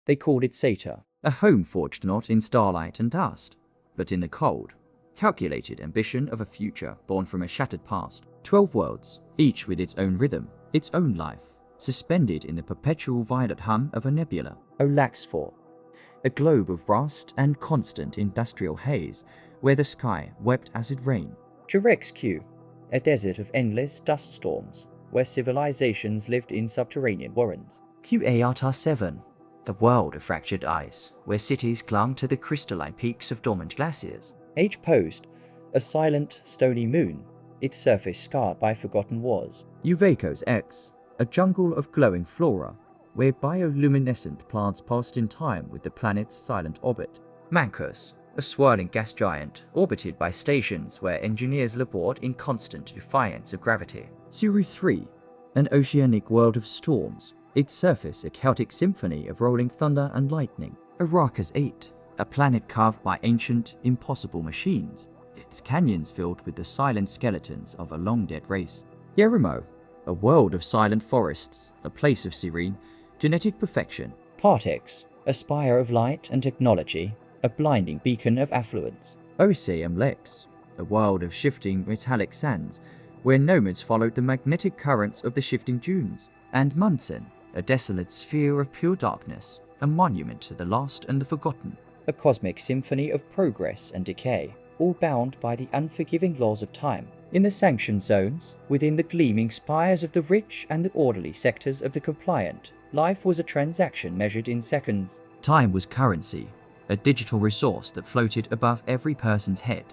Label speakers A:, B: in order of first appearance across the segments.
A: They called it Satar, a home forged not in starlight and dust, but in the cold, calculated ambition of a future born from a shattered past. 12 worlds, each with its own rhythm, its own life, suspended in the perpetual violet hum of a nebula. Olax-4, a globe of vast and constant industrial haze, where the sky wept acid rain. Q, a desert of endless dust storms, where civilizations lived in subterranean warrens. Qatar-7, the world of fractured ice, where cities clung to the crystalline peaks of dormant glaciers. H-Post, a silent, stony moon, its surface scarred by forgotten wars. Uvacos X, a jungle of glowing flora, where bioluminescent plants passed in time with the planet's silent orbit. Mancus, a swirling gas giant, orbited by stations where engineers labored in constant defiance of gravity. Suru 3, an oceanic world of storms, its surface a chaotic symphony of rolling thunder and lightning. Arrakis 8, a planet carved by ancient, impossible machines, its canyons filled with the silent skeletons of a long-dead race. Yerimo, a world of silent forests, a place of serene, genetic perfection. Partex, a spire of light and technology, a blinding beacon of affluence. Oseam Lex, a world of shifting metallic sands, where nomads followed the magnetic currents of the shifting dunes. And Munson, a desolate sphere of pure darkness, a monument to the lost and the forgotten. A cosmic symphony of progress and decay, all bound by the unforgiving laws of time. In the sanctioned zones, within the gleaming spires of the rich and the orderly sectors of the compliant, life was a transaction measured in seconds. Time was currency, a digital resource that floated above every person's head,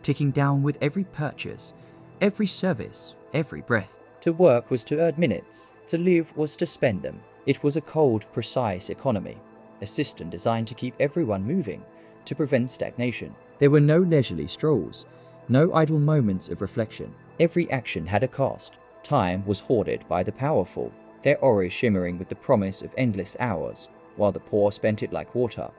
A: ticking down with every purchase, every service, every breath. To work was to earn minutes, to live was to spend them. It was a cold, precise economy, a system designed to keep everyone moving, to prevent stagnation. There were no leisurely strolls, no idle moments of reflection. Every action had a cost. Time was hoarded by the powerful, their auras shimmering with the promise of endless hours, while the poor spent it like water,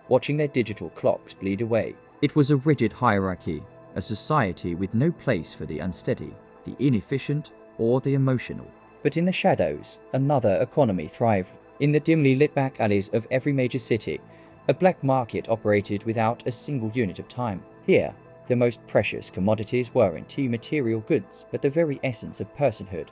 A: watching their digital clocks bleed away. It was a rigid hierarchy, a society with no place for the unsteady, the inefficient, or the emotional. But in the shadows, another economy thrived. In the dimly lit back alleys of every major city, a black market operated without a single unit of time. Here, the most precious commodities weren't material goods, but the very essence of personhood,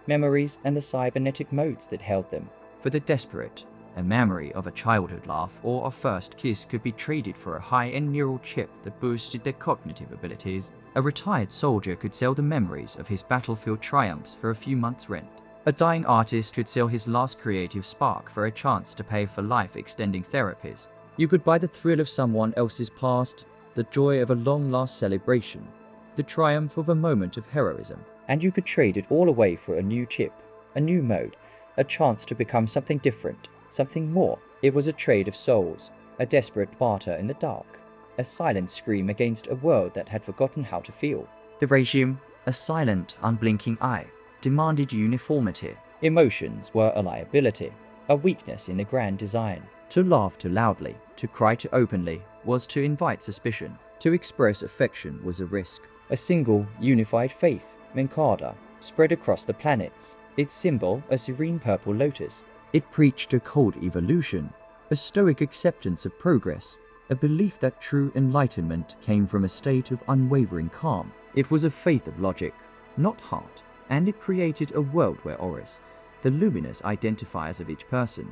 A: memories and the cybernetic modes that held them. For the desperate, a memory of a childhood laugh or a first kiss could be traded for a high-end neural chip that boosted their cognitive abilities. A retired soldier could sell the memories of his battlefield triumphs for a few months' rent. A dying artist could sell his last creative spark for a chance to pay for life-extending therapies. You could buy the thrill of someone else's past, the joy of a long-last celebration, the triumph of a moment of heroism. And you could trade it all away for a new chip, a new mode, a chance to become something different, something more. It was a trade of souls, a desperate barter in the dark, a silent scream against a world that had forgotten how to feel. The regime, a silent, unblinking eye, demanded uniformity. Emotions were a liability, a weakness in the grand design. To laugh too loudly, to cry too openly, was to invite suspicion. To express affection was a risk. A single, unified faith, Mancada, spread across the planets, its symbol a serene purple lotus. It preached a cold evolution, a stoic acceptance of progress, a belief that true enlightenment came from a state of unwavering calm. It was a faith of logic, not heart, and it created a world where auras, the luminous identifiers of each person,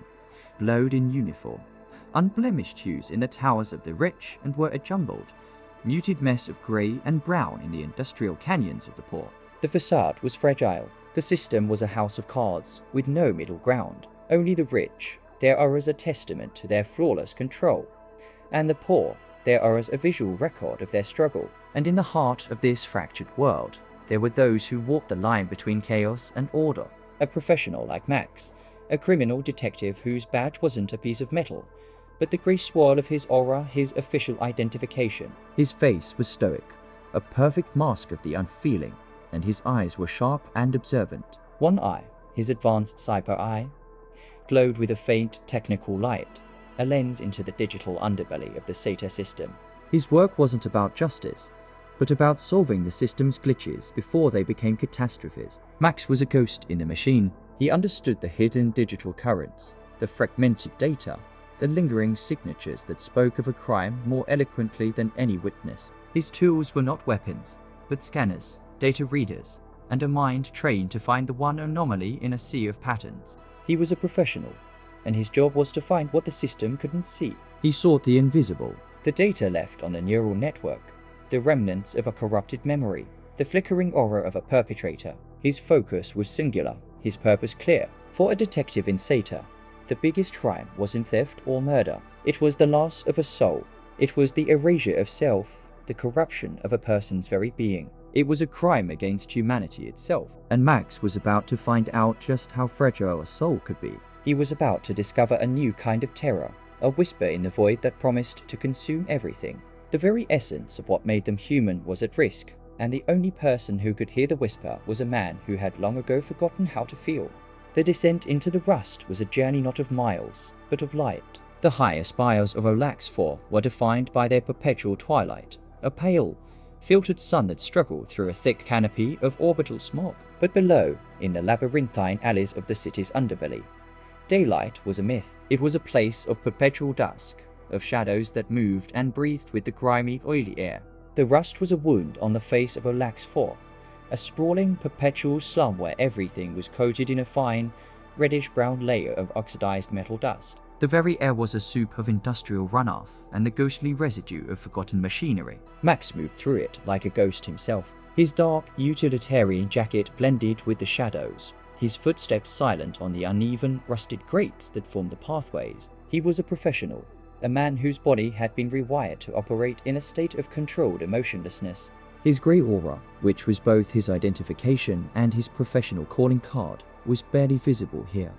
A: glowed in uniform, unblemished hues in the towers of the rich and were a jumbled, muted mess of grey and brown in the industrial canyons of the poor. The facade was fragile. The system was a house of cards, with no middle ground. Only the rich, their auras a testament to their flawless control, and the poor, their auras a visual record of their struggle. And in the heart of this fractured world, there were those who walked the line between chaos and order. A professional like Max, a criminal detective whose badge wasn't a piece of metal, but the grey swirl of his aura, his official identification. His face was stoic, a perfect mask of the unfeeling, and his eyes were sharp and observant. One eye, his advanced Sci-Fi eye, glowed with a faint technical light, a lens into the digital underbelly of the Satar system. His work wasn't about justice, but about solving the system's glitches before they became catastrophes. Max was a ghost in the machine. He understood the hidden digital currents, the fragmented data, the lingering signatures that spoke of a crime more eloquently than any witness. His tools were not weapons, but scanners, data readers, and a mind trained to find the one anomaly in a sea of patterns. He was a professional, and his job was to find what the system couldn't see. He sought the invisible, the data left on the neural network, the remnants of a corrupted memory, the flickering aura of a perpetrator. His focus was singular, his purpose clear. For a detective in Satar, the biggest crime wasn't theft or murder. It was the loss of a soul. It was the erasure of self, the corruption of a person's very being. It was a crime against humanity itself, and Max was about to find out just how fragile a soul could be. He was about to discover a new kind of terror, a whisper in the void that promised to consume everything. The very essence of what made them human was at risk, and the only person who could hear the whisper was a man who had long ago forgotten how to feel. The descent into the rust was a journey not of miles, but of light. The higher spires of Olax-4 were defined by their perpetual twilight, a pale, filtered sun that struggled through a thick canopy of orbital smog. But below, in the labyrinthine alleys of the city's underbelly, daylight was a myth. It was a place of perpetual dusk, of shadows that moved and breathed with the grimy, oily air. The rust was a wound on the face of Olax-4, a sprawling, perpetual slum where everything was coated in a fine, reddish-brown layer of oxidized metal dust. The very air was a soup of industrial runoff and the ghostly residue of forgotten machinery. Max moved through it like a ghost himself. His dark, utilitarian jacket blended with the shadows, his footsteps silent on the uneven, rusted grates that formed the pathways. He was a professional, a man whose body had been rewired to operate in a state of controlled emotionlessness. His grey aura, which was both his identification and his professional calling card, was barely visible here,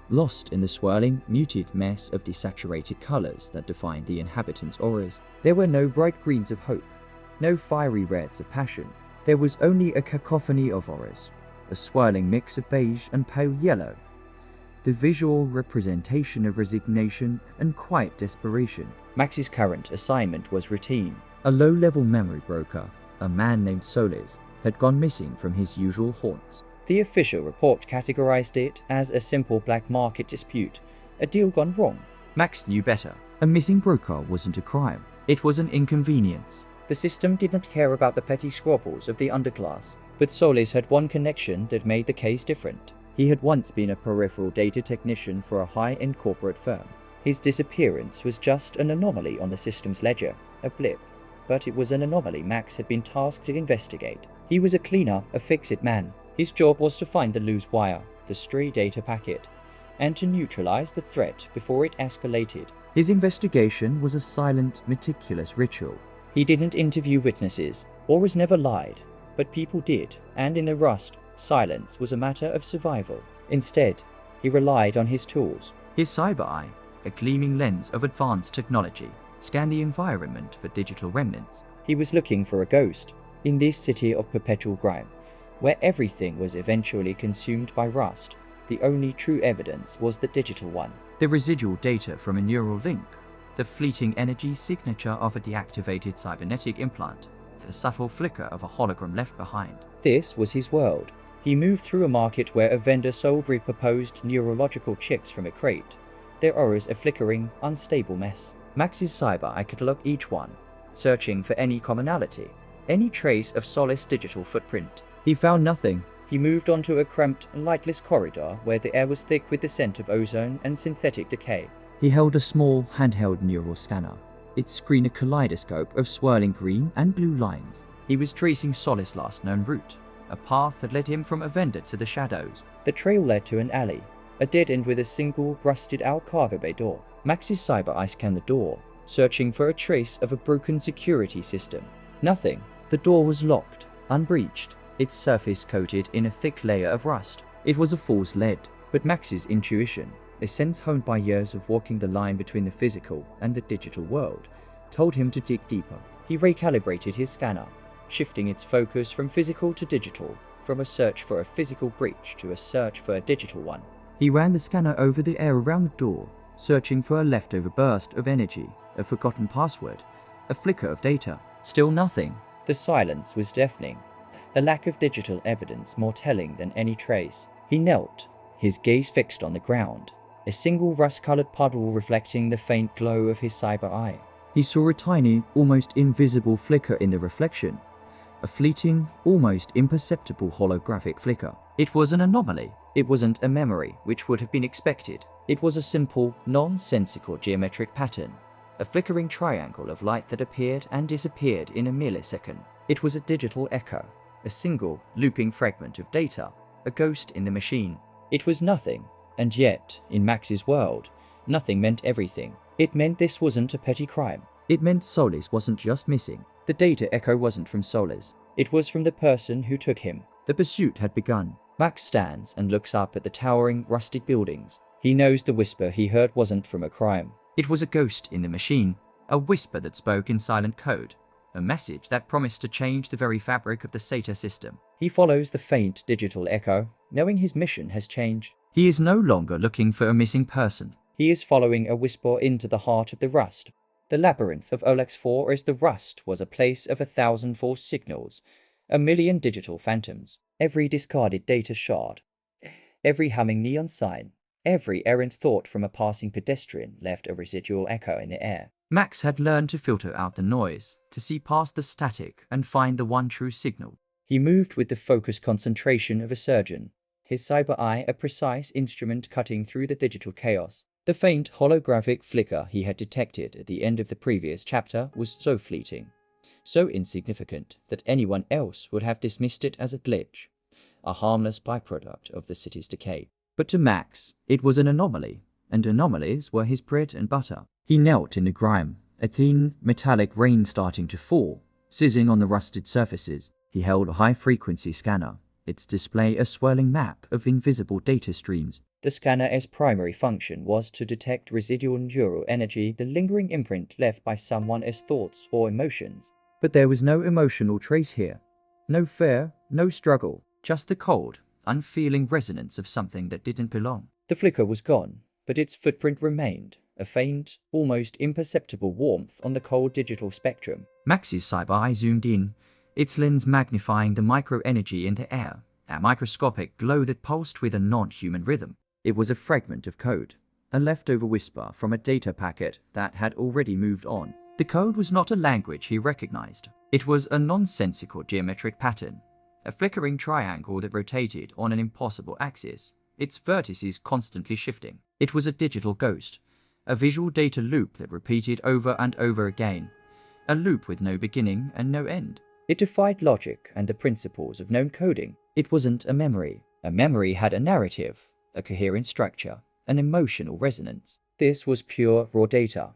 A: lost in the swirling, muted mess of desaturated colours that defined the inhabitants' auras. There were no bright greens of hope, no fiery reds of passion. There was only a cacophony of auras, a swirling mix of beige and pale yellow, the visual representation of resignation and quiet desperation. Max's current assignment was routine. A low-level memory broker, a man named Solis, had gone missing from his usual haunts. The official report categorized it as a simple black market dispute, a deal gone wrong. Max knew better. A missing broker wasn't a crime. It was an inconvenience. The system didn't care about the petty squabbles of the underclass. But Solis had one connection that made the case different. He had once been a peripheral data technician for a high-end corporate firm. His disappearance was just an anomaly on the system's ledger, a blip. But it was an anomaly Max had been tasked to investigate. He was a cleaner, a fix-it man. His job was to find the loose wire, the stray data packet, and to neutralize the threat before it escalated. His investigation was a silent, meticulous ritual. He didn't interview witnesses, or was never lied, but people did, and in the rust, silence was a matter of survival. Instead, he relied on his tools. His cyber eye, a gleaming lens of advanced technology, scanned the environment for digital remnants. He was looking for a ghost in this city of perpetual grime, where everything was eventually consumed by rust. The only true evidence was the digital one, the residual data from a neural link, the fleeting energy signature of a deactivated cybernetic implant, the subtle flicker of a hologram left behind. This was his world. He moved through a market where a vendor sold reproposed neurological chips from a crate, their auras a flickering, unstable mess. Max's cyber eye could log each one, searching for any commonality, any trace of Solis' digital footprint. He found nothing. He moved onto a cramped, lightless corridor where the air was thick with the scent of ozone and synthetic decay. He held a small, handheld neural scanner, its screen a kaleidoscope of swirling green and blue lines. He was tracing Solis' last known route, a path that led him from a vendor to the shadows. The trail led to an alley, a dead end with a single, rusted-out cargo bay door. Max's cyber eye scanned the door, searching for a trace of a broken security system. Nothing. The door was locked, unbreached, its surface coated in a thick layer of rust. It was a false lead, but Max's intuition, a sense honed by years of walking the line between the physical and the digital world, told him to dig deeper. He recalibrated his scanner, shifting its focus from physical to digital, from a search for a physical breach to a search for a digital one. He ran the scanner over the air around the door, searching for a leftover burst of energy, a forgotten password, a flicker of data. Still nothing. The silence was deafening, the lack of digital evidence more telling than any trace. He knelt, his gaze fixed on the ground,
B: a single rust-colored puddle reflecting the faint glow of his cyber eye.
A: He saw a tiny, almost invisible flicker in the reflection, a fleeting, almost imperceptible holographic flicker. It was an anomaly. It wasn't a memory, which would have been expected. It was a simple, non-sensical geometric pattern, a flickering triangle of light that appeared and disappeared in a millisecond. It was a digital echo, a single, looping fragment of data, a ghost in the machine. It was nothing, and yet, in Max's world, nothing meant everything. It meant this wasn't a petty crime. It meant Solis wasn't just missing. The data echo wasn't from Solis. It was from the person who took him. The pursuit had begun. Max stands and looks up at the towering, rusted buildings. He knows the whisper he heard wasn't from a crime. It was a ghost in the machine, a whisper that spoke in silent code, a message that promised to change the very fabric of the Satar system. He follows the faint digital echo, knowing his mission has changed. He is no longer looking for a missing person. He is following a whisper into the heart of the rust. The labyrinth of Olax-4 as the rust was a place of 1,000 false signals, 1,000,000 digital phantoms, every discarded data shard, every humming neon sign, every errant thought from a passing pedestrian left a residual echo in the air. Max had learned to filter out the noise, to see past the static and find the one true signal. He moved with the focused concentration of a surgeon, his cyber eye a precise instrument cutting through the digital chaos. The faint holographic flicker he had detected at the end of the previous chapter was so fleeting, so insignificant that anyone else would have dismissed it as a glitch, a harmless byproduct of the city's decay. But to Max, it was an anomaly, and anomalies were his bread and butter. He knelt in the grime, a thin, metallic rain starting to fall, sizzling on the rusted surfaces. He held a high-frequency scanner, its display a swirling map of invisible data streams. The scanner's primary function was to detect residual neural energy, the lingering imprint left by someone's thoughts or emotions. But there was no emotional trace here. No fear, no struggle, just the cold, unfeeling resonance of something that didn't belong. The flicker was gone, but its footprint remained, a faint, almost imperceptible warmth on the cold digital spectrum. Max's cyber eye zoomed in, its lens magnifying the micro-energy in the air, a microscopic glow that pulsed with a non-human rhythm. It was a fragment of code, a leftover whisper from a data packet that had already moved on. The code was not a language he recognized. It was a nonsensical geometric pattern, a flickering triangle that rotated on an impossible axis, its vertices constantly shifting. It was a digital ghost, a visual data loop that repeated over and over again, a loop with no beginning and no end. It defied logic and the principles of known coding. It wasn't a memory. A memory had a narrative, a coherent structure, an emotional resonance. This was pure raw data,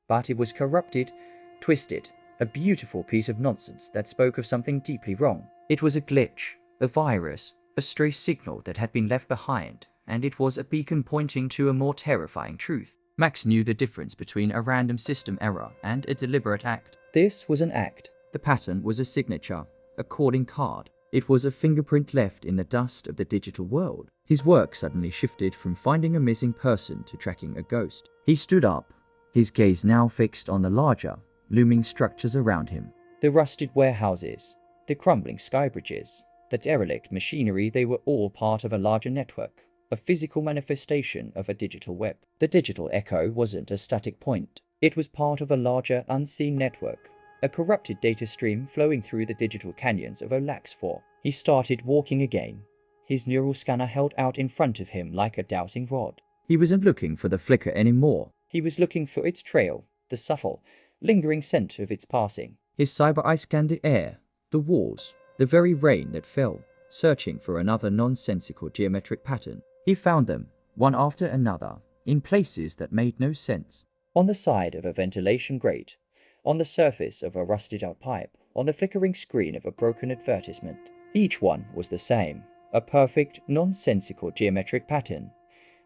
A: but it was corrupted, twisted, a beautiful piece of nonsense that spoke of something deeply wrong. It was a glitch, a virus, a stray signal that had been left behind, and it was a beacon pointing to a more terrifying truth. Max knew the difference between a random system error and a deliberate act. This was an act. The pattern was a signature, a calling card. It was a fingerprint left in the dust of the digital world. His work suddenly shifted from finding a missing person to tracking a ghost. He stood up, his gaze now fixed on the larger, looming structures around him. The rusted warehouses, the crumbling sky bridges, the derelict machinery, they were all part of a larger network, a physical manifestation of a digital web. The digital echo wasn't a static point. It was part of a larger, unseen network, a corrupted data stream flowing through the digital canyons of Olax-4. He started walking again, his neural scanner held out in front of him like a dowsing rod. He wasn't looking for the flicker anymore. He was looking for its trail, the subtle, lingering scent of its passing. His cyber eye scanned the air, the walls, the very rain that fell, searching for another nonsensical geometric pattern. He found them, one after another, in places that made no sense. On the side of a ventilation grate, on the surface of a rusted-out pipe, on the flickering screen of a broken advertisement. Each one was the same, a perfect, nonsensical geometric pattern,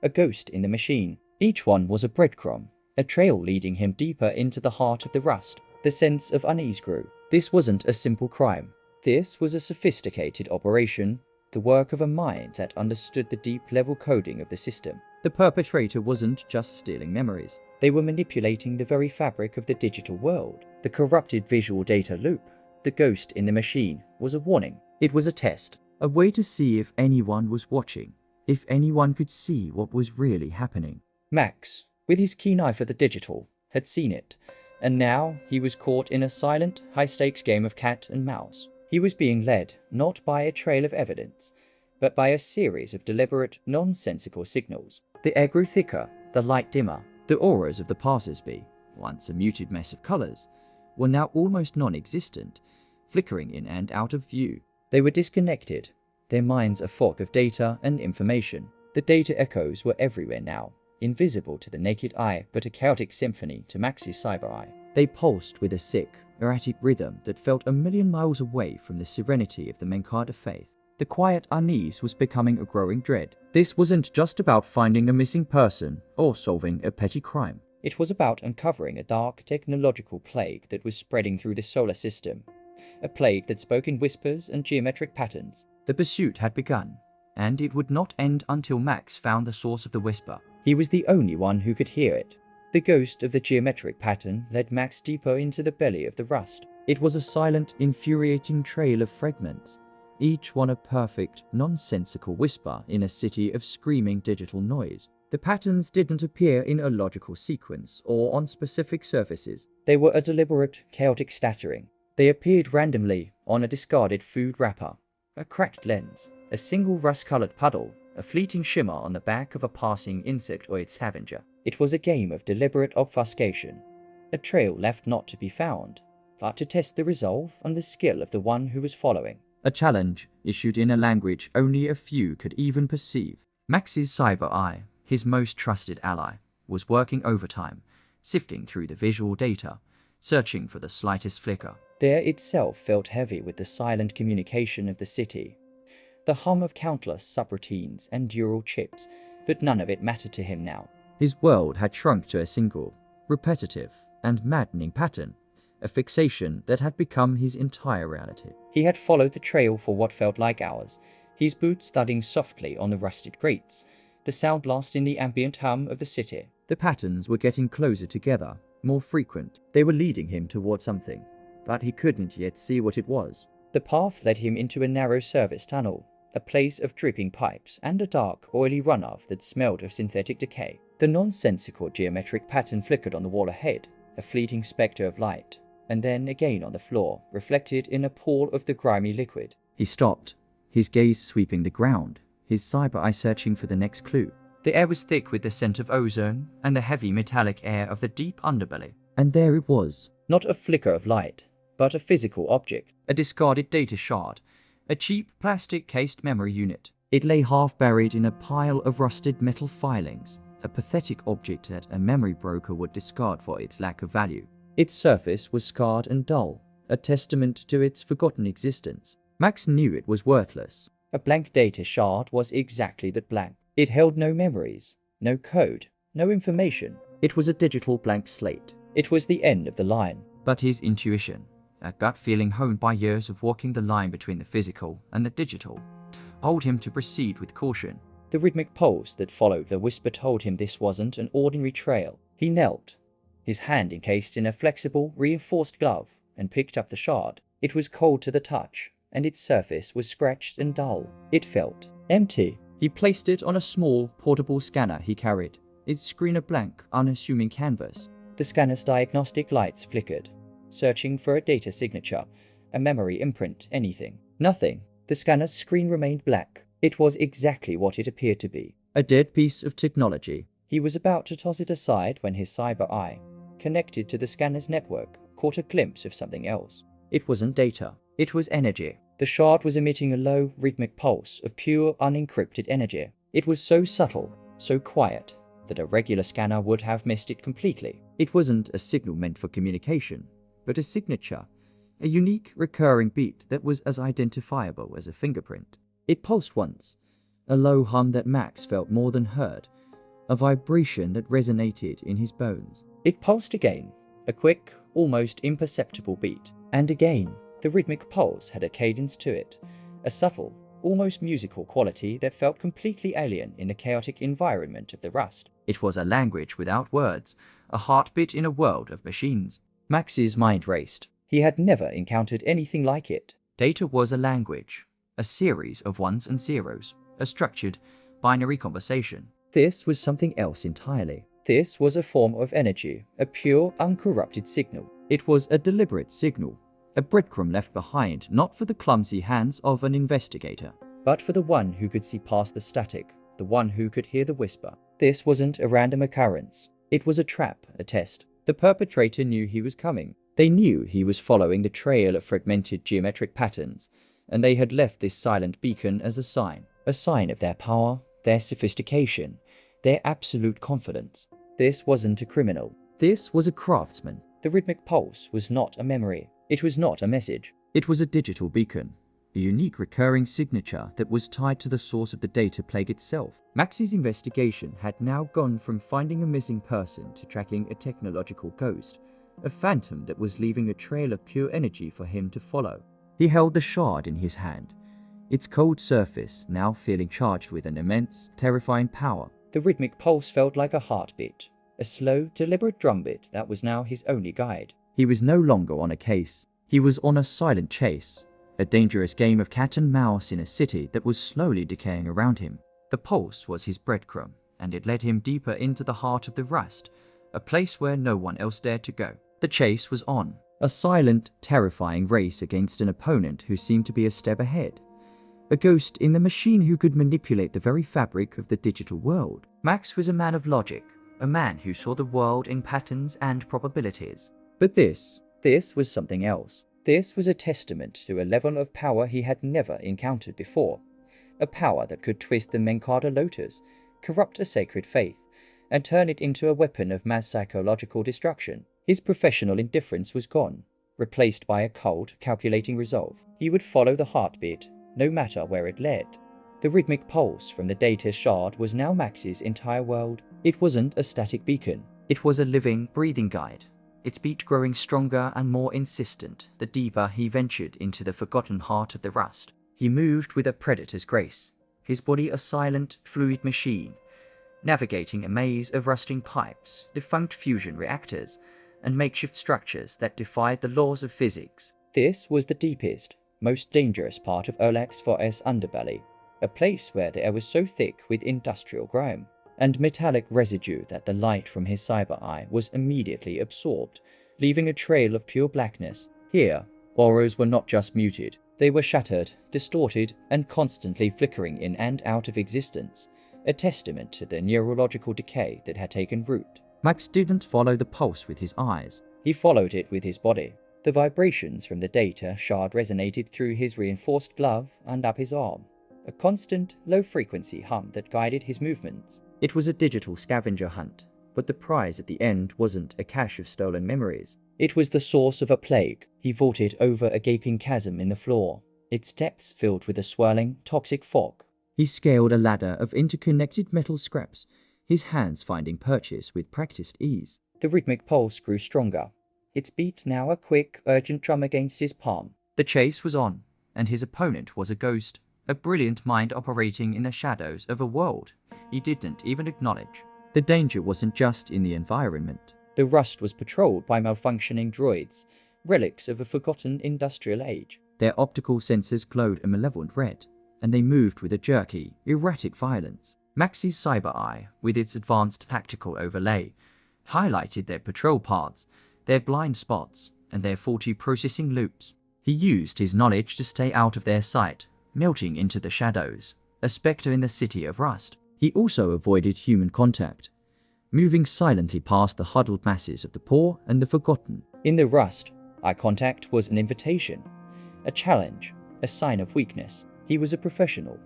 A: a ghost in the machine. Each one was a breadcrumb, a trail leading him deeper into the heart of the rust. The sense of unease grew. This wasn't a simple crime. This was a sophisticated operation, the work of a mind that understood the deep-level coding of the system. The perpetrator wasn't just stealing memories. They were manipulating the very fabric of the digital world. The corrupted visual data loop, the ghost in the machine, was a warning. It was a test, a way to see if anyone was watching, if anyone could see what was really happening.
B: Max, with his keen eye for the digital, had seen it, and now he was caught in a silent, high-stakes game of cat and mouse. He was being led not by a trail of evidence, but by a series of deliberate, non-sensical signals. The air grew thicker, the light dimmer. The auras of the passers-by, once a muted mess of colors, were now almost non-existent, flickering in and out of view. They were disconnected, their minds a fog of data and information. The data echoes were everywhere now, invisible to the naked eye but a chaotic symphony to Max's cyber eye. They pulsed with a sick, erratic rhythm that felt a million miles away from the serenity of the Mancada faith. The quiet unease was becoming a growing dread. This wasn't just about finding a missing person or solving a petty crime. It was about uncovering a dark technological plague that was spreading through the solar system. A plague that spoke in whispers and geometric patterns. The pursuit had begun, and it would not end until Max found the source of the whisper. He was the only one who could hear it. The ghost of the geometric pattern led Max deeper into the belly of the rust. It was a silent, infuriating trail of fragments, each one a perfect, nonsensical whisper in a city of screaming digital noise. The patterns didn't appear in a logical sequence or on specific surfaces. They were a deliberate, chaotic scattering. They appeared randomly on a discarded food wrapper, a cracked lens, a single rust-colored puddle, a fleeting shimmer on the back of a passing insectoid scavenger. It was a game of deliberate obfuscation, a trail left not to be found, but to test the resolve and the skill of the one who was following. A challenge issued in a language only a few could even perceive. Max's cyber eye, his most trusted ally, was working overtime, sifting through the visual data, searching for the slightest flicker. The air itself felt heavy with the silent communication of the city, the hum of countless subroutines and neural chips, but none of it mattered to him now. His world had shrunk to a single, repetitive, and maddening pattern, a fixation that had become his entire reality. He had followed the trail for what felt like hours, his boots thudding softly on the rusted grates, the sound lost in the ambient hum of the city. The patterns were getting closer together, more frequent. They were leading him toward something, but he couldn't yet see what it was. The path led him into a narrow service tunnel, a place of dripping pipes and a dark, oily runoff that smelled of synthetic decay. The nonsensical geometric pattern flickered on the wall ahead, a fleeting specter of light, and then again on the floor, reflected in a pool of the grimy liquid. He stopped, his gaze sweeping the ground, his cyber eye searching for the next clue. The air was thick with the scent of ozone and the heavy metallic air of the deep underbelly. And there it was, not a flicker of light, but a physical object, a discarded data shard, a cheap plastic-cased memory unit. It lay half buried in a pile of rusted metal filings, a pathetic object that a memory broker would discard for its lack of value. Its surface was scarred and dull, a testament to its forgotten existence. Max knew it was worthless. A blank data shard was exactly that, blank. It held no memories, no code, no information. It was a digital blank slate. It was the end of the line. But his intuition, a gut feeling honed by years of walking the line between the physical and the digital, told him to proceed with caution. The rhythmic pulse that followed the whisper told him this wasn't an ordinary trail. He knelt, his hand encased in a flexible, reinforced glove, and picked up the shard. It was cold to the touch, and its surface was scratched and dull. It felt empty. He placed it on a small, portable scanner he carried, its screen a blank, unassuming canvas. The scanner's diagnostic lights flickered, searching for a data signature, a memory imprint, anything. Nothing. The scanner's screen remained black. It was exactly what it appeared to be, a dead piece of technology. He was about to toss it aside when his cyber eye, connected to the scanner's network, caught a glimpse of something else. It wasn't data. It was energy. The shard was emitting a low, rhythmic pulse of pure, unencrypted energy. It was so subtle, so quiet, that a regular scanner would have missed it completely. It wasn't a signal meant for communication, but a signature, a unique, recurring beat that was as identifiable as a fingerprint. It pulsed once, a low hum that Max felt more than heard, a vibration that resonated in his bones. It pulsed again, a quick, almost imperceptible beat. And again, the rhythmic pulse had a cadence to it, a subtle, almost musical quality that felt completely alien in the chaotic environment of the rust. It was a language without words, a heartbeat in a world of machines. Max's mind raced. He had never encountered anything like it. Data was a language, a series of ones and zeros, a structured, binary conversation. This was something else entirely. This was a form of energy, a pure, uncorrupted signal.
A: It was a deliberate signal, a breadcrumb left behind not for the clumsy hands of an investigator,
B: but for the one who could see past the static, the one who could hear the whisper. This wasn't a random occurrence. It was a trap, a test. The perpetrator knew he was coming. They knew he was following the trail of fragmented geometric patterns, and they had left this silent beacon as a sign of their power, their sophistication, their absolute confidence. This wasn't a criminal. This was a craftsman. The rhythmic pulse was not a memory. It was not a message.
A: It was a digital beacon, a unique recurring signature that was tied to the source of the data plague itself. Max's investigation had now gone from finding a missing person to tracking a technological ghost, a phantom that was leaving a trail of pure energy for him to follow. He held the shard in his hand, its cold surface now feeling charged with an immense, terrifying power.
B: The rhythmic pulse felt like a heartbeat, a slow, deliberate drumbeat that was now his only guide.
A: He was no longer on a case. He was on a silent chase, a dangerous game of cat and mouse in a city that was slowly decaying around him. The pulse was his breadcrumb, and it led him deeper into the heart of the rust, a place where no one else dared to go. The chase was on, a silent, terrifying race against an opponent who seemed to be a step ahead. A ghost in the machine who could manipulate the very fabric of the digital world. Max was a man of logic, a man who saw the world in patterns and probabilities.
B: But this was something else. This was a testament to a level of power he had never encountered before. A power that could twist the Mancada lotus, corrupt a sacred faith, and turn it into a weapon of mass psychological destruction. His professional indifference was gone, replaced by a cold, calculating resolve. He would follow the heartbeat, no matter where it led. The rhythmic pulse from the data shard was now Max's entire world. It wasn't a static beacon.
A: It was a living, breathing guide, its beat growing stronger and more insistent the deeper he ventured into the forgotten heart of the rust. He moved with a predator's grace, his body a silent, fluid machine, navigating a maze of rusting pipes, defunct fusion reactors, and makeshift structures that defied the laws of physics.
B: This was the deepest, most dangerous part of Olax-4's underbelly, a place where the air was so thick with industrial grime and metallic residue that the light from his cyber eye was immediately absorbed, leaving a trail of pure blackness. Here, auras were not just muted, they were shattered, distorted, and constantly flickering in and out of existence, a testament to the neurological decay that had taken root.
A: Max didn't follow the pulse with his eyes.
B: He followed it with his body. The vibrations from the data shard resonated through his reinforced glove and up his arm, a constant, low-frequency hum that guided his movements.
A: It was a digital scavenger hunt, but the prize at the end wasn't a cache of stolen memories.
B: It was the source of a plague. He vaulted over a gaping chasm in the floor, its depths filled with a swirling, toxic fog.
A: He scaled a ladder of interconnected metal scraps, his hands finding purchase with practiced ease.
B: The rhythmic pulse grew stronger, its beat now a quick, urgent drum against his palm.
A: The chase was on, and his opponent was a ghost, a brilliant mind operating in the shadows of a world he didn't even acknowledge. The danger wasn't just in the environment.
B: The rust was patrolled by malfunctioning droids, relics of a forgotten industrial age.
A: Their optical sensors glowed a malevolent red, and they moved with a jerky, erratic violence. Max's cyber eye, with its advanced tactical overlay, highlighted their patrol paths, their blind spots, and their faulty processing loops. He used his knowledge to stay out of their sight, melting into the shadows, a spectre in the city of rust. He also avoided human contact, moving silently past the huddled masses of the poor and the forgotten.
B: In the rust, eye contact was an invitation, a challenge, a sign of weakness. He was a professional,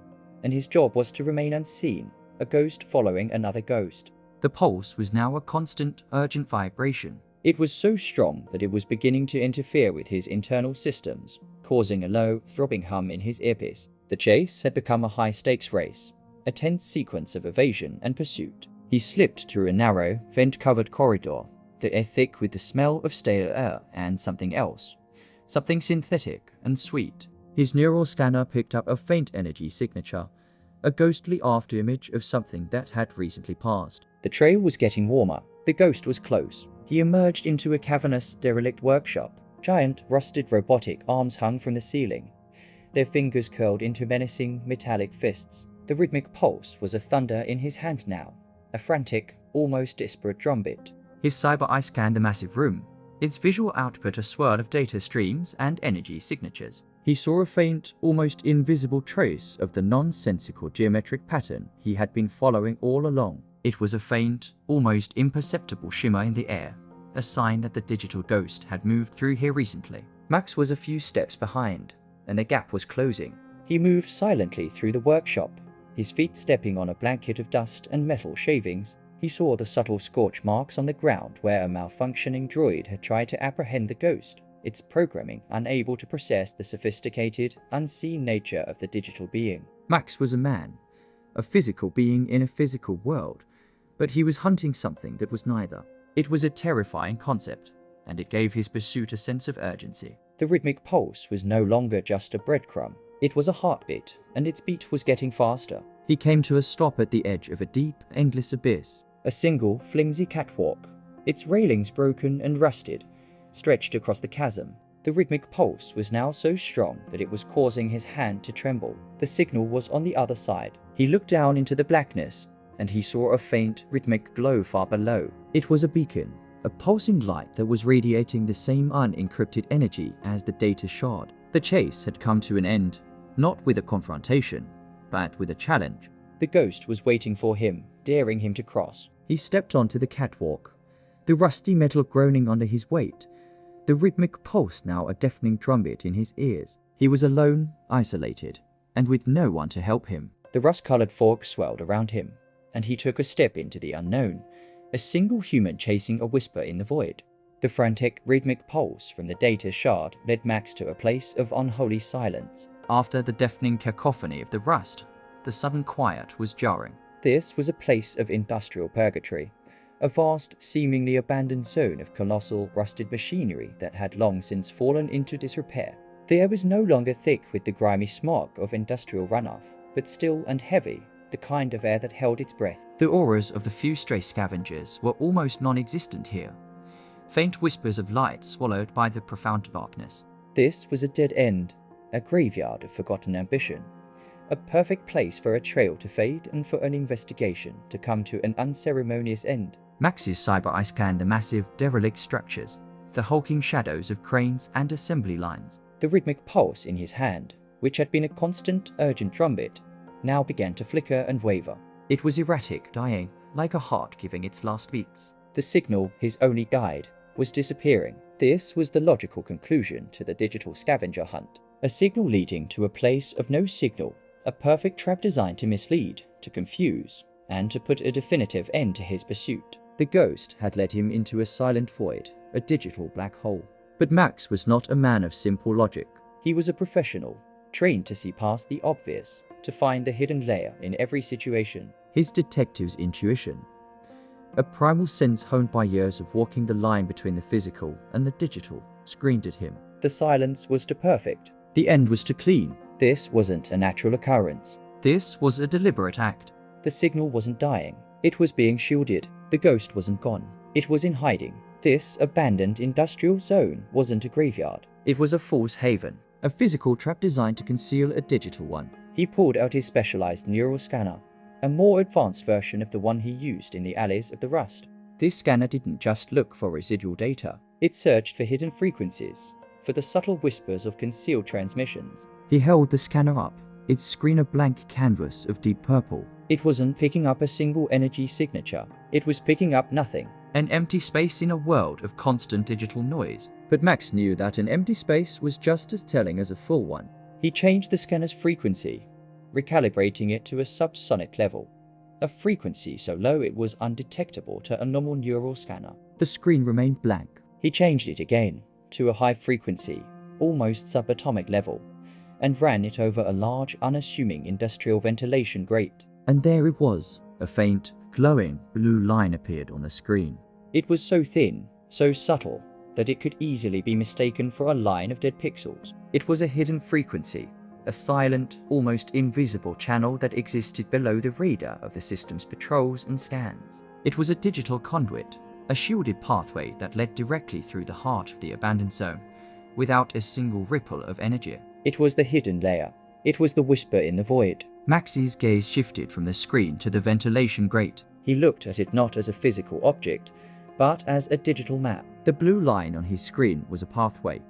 B: and his job was to remain unseen, a ghost following another ghost.
A: The pulse was now a constant, urgent vibration.
B: It was so strong that it was beginning to interfere with his internal systems, causing a low, throbbing hum in his earpiece. The chase had become a high-stakes race, a tense sequence of evasion and pursuit. He slipped through a narrow, vent-covered corridor, the air thick with the smell of stale air and something else, something synthetic and sweet. His neural scanner picked up a faint energy signature, a ghostly afterimage of something that had recently passed. The trail was getting warmer. The ghost was close. He emerged into a cavernous, derelict workshop. Giant, rusted robotic arms hung from the ceiling, their fingers curled into menacing, metallic fists. The rhythmic pulse was a thunder in his hand now, a frantic, almost desperate drumbeat.
A: His cyber eye scanned the massive room, its visual output a swirl of data streams and energy signatures. He saw a faint, almost invisible trace of the non-sensical geometric pattern he had been following all along. It was a faint, almost imperceptible shimmer in the air, a sign that the digital ghost had moved through here recently.
B: Max was a few steps behind, and the gap was closing. He moved silently through the workshop, his feet stepping on a blanket of dust and metal shavings. He saw the subtle scorch marks on the ground where a malfunctioning droid had tried to apprehend the ghost, its programming unable to process the sophisticated, unseen nature of the digital being.
A: Max was a man, a physical being in a physical world, but he was hunting something that was neither. It was a terrifying concept, and it gave his pursuit a sense of urgency.
B: The rhythmic pulse was no longer just a breadcrumb. It was a heartbeat, and its beat was getting faster.
A: He came to a stop at the edge of a deep, endless abyss.
B: A single, flimsy catwalk, its railings broken and rusted, stretched across the chasm. The rhythmic pulse was now so strong that it was causing his hand to tremble. The signal was on the other side. He looked down into the blackness, and he saw a faint, rhythmic glow far below. It was a beacon, a pulsing light that was radiating the same unencrypted energy as the data shard. The chase had come to an end, not with a confrontation, but with a challenge. The ghost was waiting for him, daring him to cross.
A: He stepped onto the catwalk, the rusty metal groaning under his weight, the rhythmic pulse now a deafening drumbeat in his ears. He was alone, isolated, and with no one to help him.
B: The rust-colored fog swelled around him, and he took a step into the unknown, a single human chasing a whisper in the void. The frantic, rhythmic pulse from the data shard led Max to a place of unholy silence.
A: After the deafening cacophony of the rust, the sudden quiet was jarring.
B: This was a place of industrial purgatory, a vast, seemingly abandoned zone of colossal, rusted machinery that had long since fallen into disrepair. The air was no longer thick with the grimy smog of industrial runoff, but still and heavy, the kind of air that held its breath.
A: The auras of the few stray scavengers were almost non-existent here, faint whispers of light swallowed by the profound darkness.
B: This was a dead end, a graveyard of forgotten ambition. A perfect place for a trail to fade and for an investigation to come to an unceremonious end.
A: Max's cyber eye scanned the massive, derelict structures, the hulking shadows of cranes and assembly lines.
B: The rhythmic pulse in his hand, which had been a constant, urgent drumbeat, now began to flicker and waver.
A: It was erratic, dying, like a heart giving its last beats.
B: The signal, his only guide, was disappearing. This was the logical conclusion to the digital scavenger hunt. A signal leading to a place of no signal. A perfect trap designed to mislead, to confuse, and to put a definitive end to his pursuit. The ghost had led him into a silent void, a digital black hole. But Max was not a man of simple logic. He was a professional, trained to see past the obvious, to find the hidden layer in every situation. His detective's intuition, a primal sense honed by years of walking the line between the physical and the digital, screamed at him. The silence was too perfect. The end was too clean. This wasn't a natural occurrence. This was a deliberate act. The signal wasn't dying. It was being shielded. The ghost wasn't gone. It was in hiding. This abandoned industrial zone wasn't a graveyard. It was a false haven, a physical trap designed to conceal a digital one. He pulled out his specialized neural scanner, a more advanced version of the one he used in the alleys of the Rust. This scanner didn't just look for residual data. It searched for hidden frequencies, for the subtle whispers of concealed transmissions. He held the scanner up, its screen a blank canvas of deep purple. It wasn't picking up a single energy signature. It was picking up nothing. An empty space in a world of constant digital noise. But Max knew that an empty space was just as telling as a full one. He changed the scanner's frequency, recalibrating it to a subsonic level, a frequency so low it was undetectable to a normal neural scanner. The screen remained blank. He changed it again, to a high frequency, almost subatomic level, and ran it over a large, unassuming industrial ventilation grate. And there it was. A faint, glowing blue line appeared on the screen. It was so thin, so subtle, that it could easily be mistaken for a line of dead pixels. It was a hidden frequency, a silent, almost invisible channel that existed below the radar of the system's patrols and scans. It was a digital conduit, a shielded pathway that led directly through the heart of the abandoned zone, without a single ripple of energy. It was the hidden layer, It was the whisper in the void.
A: Max's gaze shifted from the screen to the ventilation grate.
B: He looked at it not as a physical object, but as a digital map.
A: The blue line on his screen was a pathway,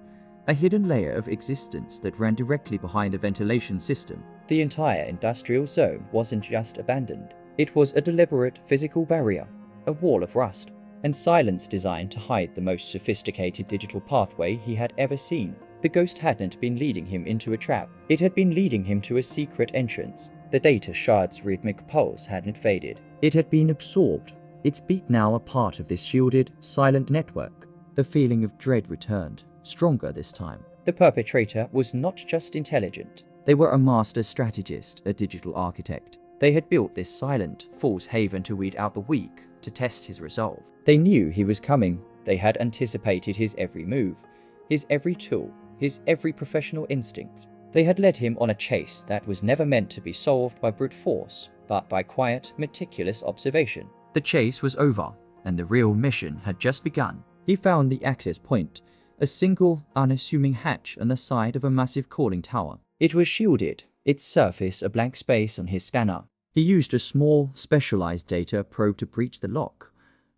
A: a hidden layer of existence that ran directly behind the ventilation system.
B: The entire industrial zone wasn't just abandoned. It was a deliberate physical barrier, a wall of rust, and silence designed to hide the most sophisticated digital pathway he had ever seen. The ghost hadn't been leading him into a trap. It had been leading him to a secret entrance. The data shard's rhythmic pulse hadn't faded.
A: It had been absorbed, its beat now a part of this shielded, silent network. The feeling of dread returned, stronger this time.
B: The perpetrator was not just intelligent.
A: They were a master strategist, a digital architect. They had built this silent, false haven to weed out the weak, to test his resolve.
B: They knew he was coming. They had anticipated his every move, his every tool, his every professional instinct. They had led him on a chase that was never meant to be solved by brute force, but by quiet, meticulous observation.
A: The chase was over, and the real mission had just begun. He found the access point, a single, unassuming hatch on the side of a massive cooling tower.
B: It was shielded, its surface a blank space on his scanner.
A: He used a small, specialized data probe to breach the lock,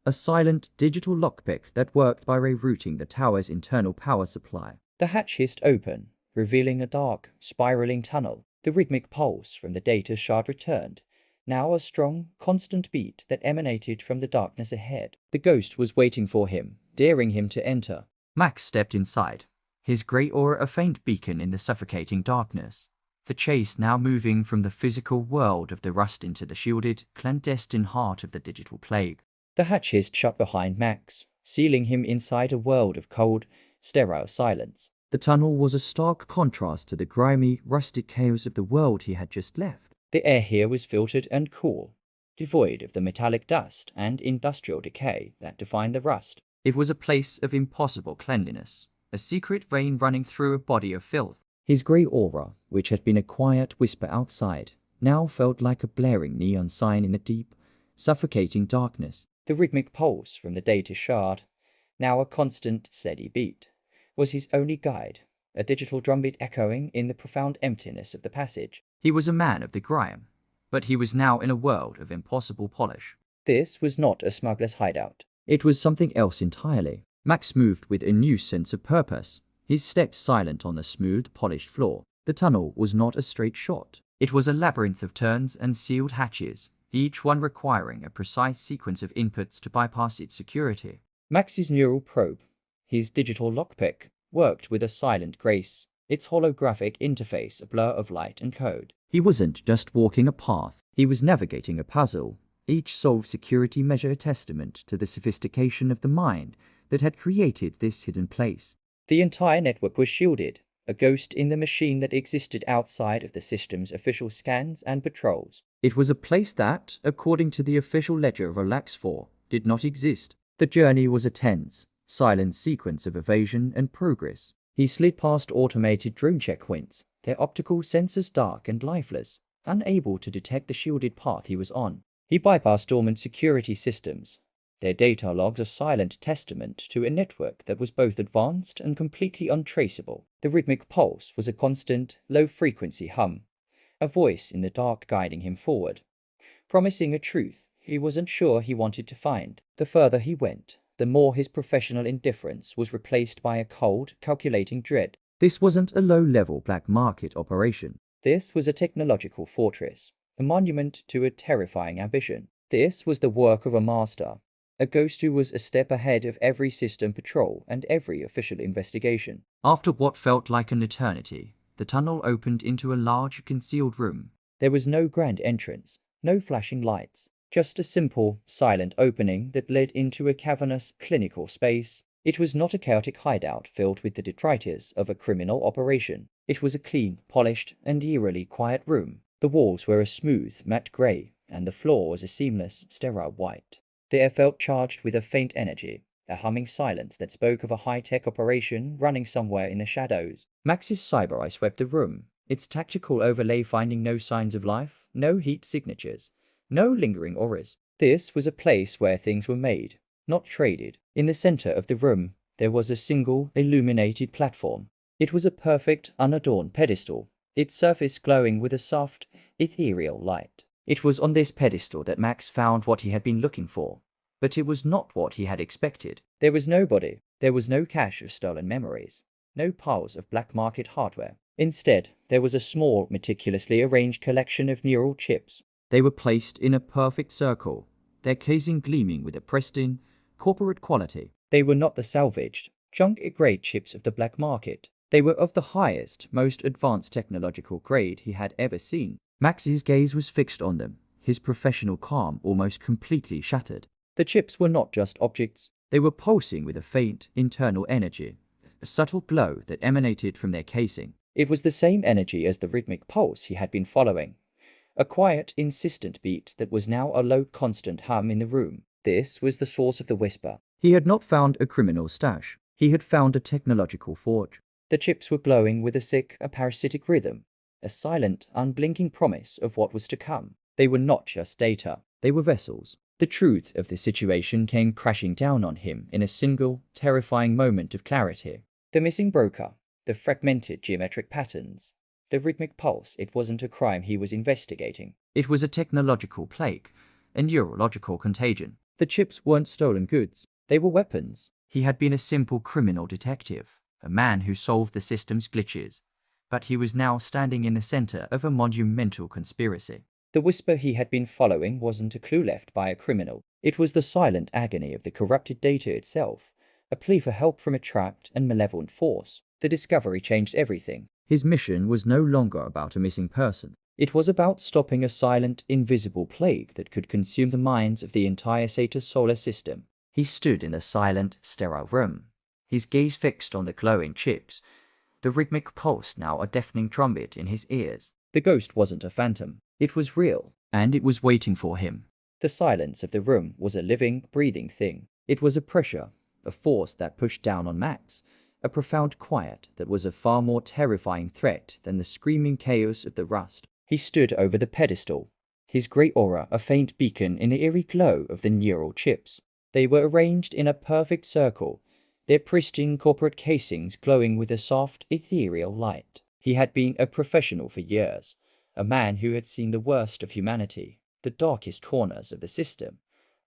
A: a silent digital lockpick that worked by rerouting the tower's internal power supply.
B: The hatch hissed open, revealing a dark, spiraling tunnel. The rhythmic pulse from the data shard returned, now a strong, constant beat that emanated from the darkness ahead. The ghost was waiting for him, daring him to enter.
A: Max stepped inside, his grey aura a faint beacon in the suffocating darkness. The chase now moving from the physical world of the rust into the shielded, clandestine heart of the digital plague.
B: The hatch hissed shut behind Max, sealing him inside a world of cold, sterile silence.
A: The tunnel was a stark contrast to the grimy, rustic chaos of the world he had just left.
B: The air here was filtered and cool, devoid of the metallic dust and industrial decay that defined the rust.
A: It was a place of impossible cleanliness, a secret vein running through a body of filth.
B: His grey aura, which had been a quiet whisper outside, now felt like a blaring neon sign in the deep, suffocating darkness. The rhythmic pulse from the data shard, now a constant, steady beat, was his only guide, a digital drumbeat echoing in the profound emptiness of the passage.
A: He was a man of the grime, but he was now in a world of impossible polish.
B: This was not a smuggler's hideout.
A: It was something else entirely. Max moved with a new sense of purpose, his steps silent on the smooth, polished floor. The tunnel was not a straight shot. It was a labyrinth of turns and sealed hatches, each one requiring a precise sequence of inputs to bypass its security.
B: Max's neural probe, his digital lockpick, worked with a silent grace, its holographic interface a blur of light and code.
A: He wasn't just walking a path, he was navigating a puzzle, each solved security measure a testament to the sophistication of the mind that had created this hidden place.
B: The entire network was shielded, a ghost in the machine that existed outside of the system's official scans and patrols.
A: It was a place that, according to the official ledger of Olax-4, did not exist. The journey was a tense, silent sequence of evasion and progress. He slid past automated drone checkpoints, their optical sensors dark and lifeless, unable to detect the shielded path he was on. He bypassed dormant security systems, their data logs a silent testament to a network that was both advanced and completely untraceable. The rhythmic pulse was a constant, low-frequency hum, a voice in the dark guiding him forward, promising a truth he wasn't sure he wanted to find. The further he went, the more his professional indifference was replaced by a cold, calculating dread. This wasn't a low-level black market operation.
B: This was a technological fortress, a monument to a terrifying ambition. This was the work of a master, a ghost who was a step ahead of every system patrol and every official investigation.
A: After what felt like an eternity, the tunnel opened into a large, concealed room.
B: There was no grand entrance, no flashing lights, just a simple, silent opening that led into a cavernous, clinical space. It was not a chaotic hideout filled with the detritus of a criminal operation. It was a clean, polished, and eerily quiet room. The walls were a smooth, matte grey, and the floor was a seamless, sterile white. The air felt charged with a faint energy, a humming silence that spoke of a high-tech operation running somewhere in the shadows. Max's cyber eye swept the room, its tactical overlay finding no signs of life, no heat signatures, no lingering auras. This was a place where things were made, not traded. In the center of the room, there was a single, illuminated platform. It was a perfect, unadorned pedestal, its surface glowing with a soft, ethereal light. It was on this pedestal that Max found what he had been looking for, but it was not what he had expected. There was nobody. There was no cache of stolen memories, no piles of black market hardware. Instead, there was a small, meticulously arranged collection of neural chips.
A: They were placed in a perfect circle, their casing gleaming with a pristine, corporate quality.
B: They were not the salvaged, junk-grade chips of the black market. They were of the highest, most advanced technological grade he had ever seen.
A: Max's gaze was fixed on them, his professional calm almost completely shattered.
B: The chips were not just objects.
A: They were pulsing with a faint, internal energy, a subtle glow that emanated from their casing.
B: It was the same energy as the rhythmic pulse he had been following, a quiet, insistent beat that was now a low, constant hum in the room. This was the source of the whisper.
A: He had not found a criminal stash. He had found a technological forge.
B: The chips were glowing with a sick, a parasitic rhythm, a silent, unblinking promise of what was to come. They were not just data.
A: They were vessels.
B: The truth of the situation came crashing down on him in a single, terrifying moment of clarity. The missing broker, the fragmented geometric patterns, the rhythmic pulse. It wasn't a crime he was investigating.
A: It was a technological plague, a neurological contagion.
B: The chips weren't stolen goods. They were weapons.
A: He had been a simple criminal detective, a man who solved the system's glitches, but he was now standing in the center of a monumental conspiracy.
B: The whisper he had been following wasn't a clue left by a criminal. It was the silent agony of the corrupted data itself, a plea for help from a trapped and malevolent force. The discovery changed everything.
A: His mission was no longer about a missing person.
B: It was about stopping a silent, invisible plague that could consume the minds of the entire Satar solar system.
A: He stood in the silent, sterile room, his gaze fixed on the glowing chips, the rhythmic pulse now a deafening trumpet in his ears.
B: The ghost wasn't a phantom. It was real,
A: and it was waiting for him.
B: The silence of the room was a living, breathing thing. It was a pressure, a force that pushed down on Max, a profound quiet that was a far more terrifying threat than the screaming chaos of the rust. He stood over the pedestal, his grey aura a faint beacon in the eerie glow of the neural chips. They were arranged in a perfect circle, their pristine corporate casings glowing with a soft, ethereal light. He had been a professional for years, a man who had seen the worst of humanity, the darkest corners of the system,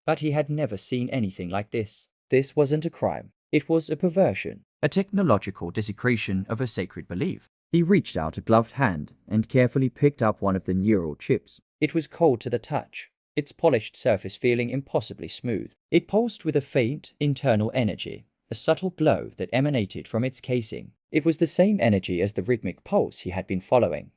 B: but he had never seen anything like this. This wasn't a crime. It was a perversion,
A: a technological desecration of a sacred belief. He reached out a gloved hand and carefully picked up one of the neural chips.
B: It was cold to the touch, its polished surface feeling impossibly smooth. It pulsed with a faint, internal energy, a subtle glow that emanated from its casing. It was the same energy as the rhythmic pulse he had been following,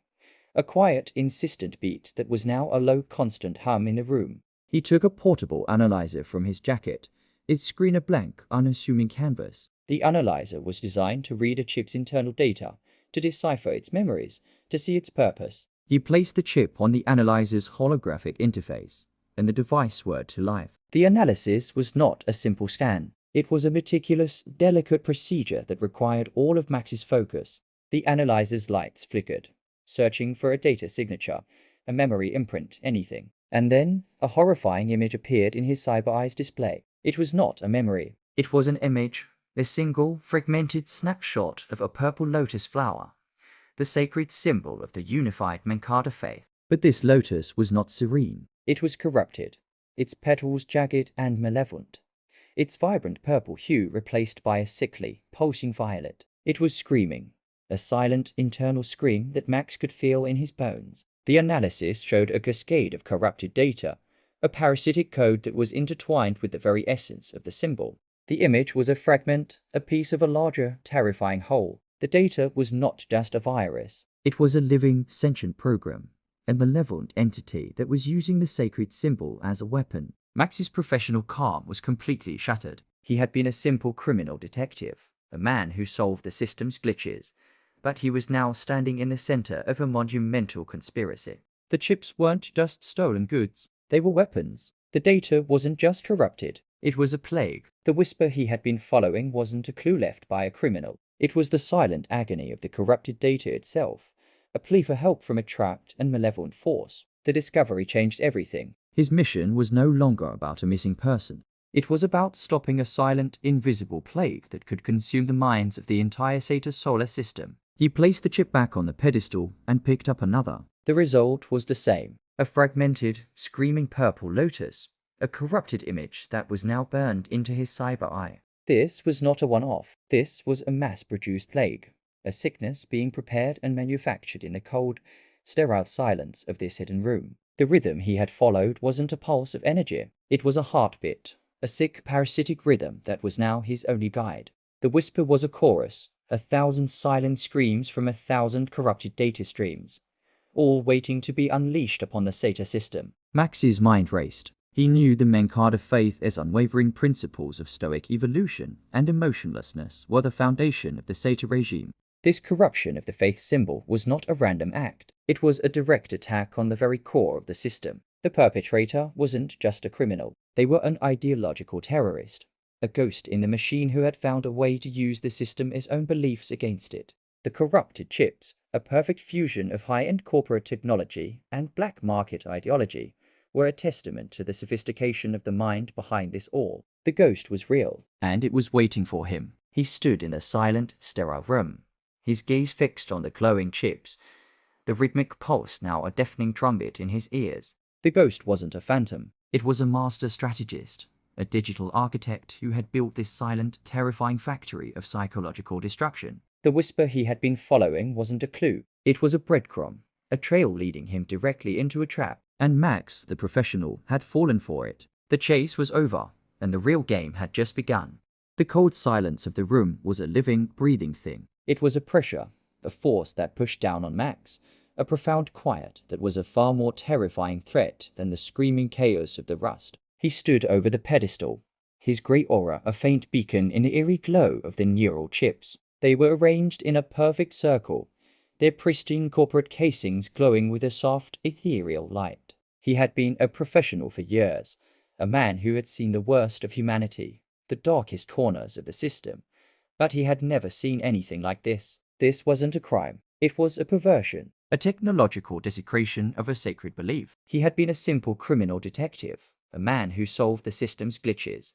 B: a quiet, insistent beat that was now a low, constant hum in the room.
A: He took a portable analyzer from his jacket, its screen a blank, unassuming canvas.
B: The analyzer was designed to read a chip's internal data, to decipher its memories, to see its purpose.
A: He placed the chip on the analyzer's holographic interface, and the device whirred to life.
B: The analysis was not a simple scan. It was a meticulous, delicate procedure that required all of Max's focus. The analyzer's lights flickered, searching for a data signature, a memory imprint, anything. And then, a horrifying image appeared in his cyber eye's display. It was not a memory.
A: It was an image, a single, fragmented snapshot of a purple lotus flower, the sacred symbol of the unified Mancada faith. But this lotus was not serene.
B: It was corrupted, its petals jagged and malevolent, its vibrant purple hue replaced by a sickly, pulsing violet. It was screaming, a silent, internal scream that Max could feel in his bones. The analysis showed a cascade of corrupted data, a parasitic code that was intertwined with the very essence of the symbol. The image was a fragment, a piece of a larger, terrifying whole. The data was not just a virus.
A: It was a living, sentient program, a malevolent entity that was using the sacred symbol as a weapon. Max's professional calm was completely shattered.
B: He had been a simple criminal detective,
A: a man who solved the system's glitches, but he was now standing in the center of a monumental conspiracy.
B: The chips weren't just stolen goods. They were weapons. The data wasn't just corrupted.
A: It was a plague.
B: The whisper he had been following wasn't a clue left by a criminal. It was the silent agony of the corrupted data itself, a plea for help from a trapped and malevolent force. The discovery changed everything.
A: His mission was no longer about a missing person.
B: It was about stopping a silent, invisible plague that could consume the minds of the entire Satar solar system.
A: He placed the chip back on the pedestal and picked up another.
B: The result was the same. A fragmented, screaming purple lotus. A corrupted image that was now burned into his cyber eye. This was not a one-off. This was a mass-produced plague. A sickness being prepared and manufactured in the cold, sterile silence of this hidden room. The rhythm he had followed wasn't a pulse of energy. It was a heartbeat. A sick, parasitic rhythm that was now his only guide. The whisper was a chorus. 1,000 silent screams from 1,000 corrupted data streams, all waiting to be unleashed upon the Satar system.
A: Max's mind raced. He knew the Mancada faith as unwavering principles of stoic evolution and emotionlessness were the foundation of the Satar regime.
B: This corruption of the faith symbol was not a random act. It was a direct attack on the very core of the system. The perpetrator wasn't just a criminal. They were an ideological terrorist. A ghost in the machine who had found a way to use the system as own beliefs against it. The corrupted chips, a perfect fusion of high-end corporate technology and black market ideology, were a testament to the sophistication of the mind behind this all. The ghost was real,
A: and it was waiting for him.
B: He stood in the silent, sterile room, his gaze fixed on the glowing chips, the rhythmic pulse now a deafening trumpet in his ears. The ghost wasn't a phantom.
A: It was a master strategist, a digital architect who had built this silent, terrifying factory of psychological destruction.
B: The whisper he had been following wasn't a clue. It was a breadcrumb, a trail leading him directly into a trap.
A: And Max, the professional, had fallen for it. The chase was over, and the real game had just begun. The cold silence of the room was a living, breathing thing.
B: It was a pressure, a force that pushed down on Max, a profound quiet that was a far more terrifying threat than the screaming chaos of the rust. He stood over the pedestal, his grey aura a faint beacon in the eerie glow of the neural chips. They were arranged in a perfect circle, their pristine corporate casings glowing with a soft, ethereal light. He had been a professional for years, a man who had seen the worst of humanity, the darkest corners of the system, but he had never seen anything like this. This wasn't a crime. It was a perversion,
A: a technological desecration of a sacred belief.
B: He had been a simple criminal detective, a man who solved the system's glitches,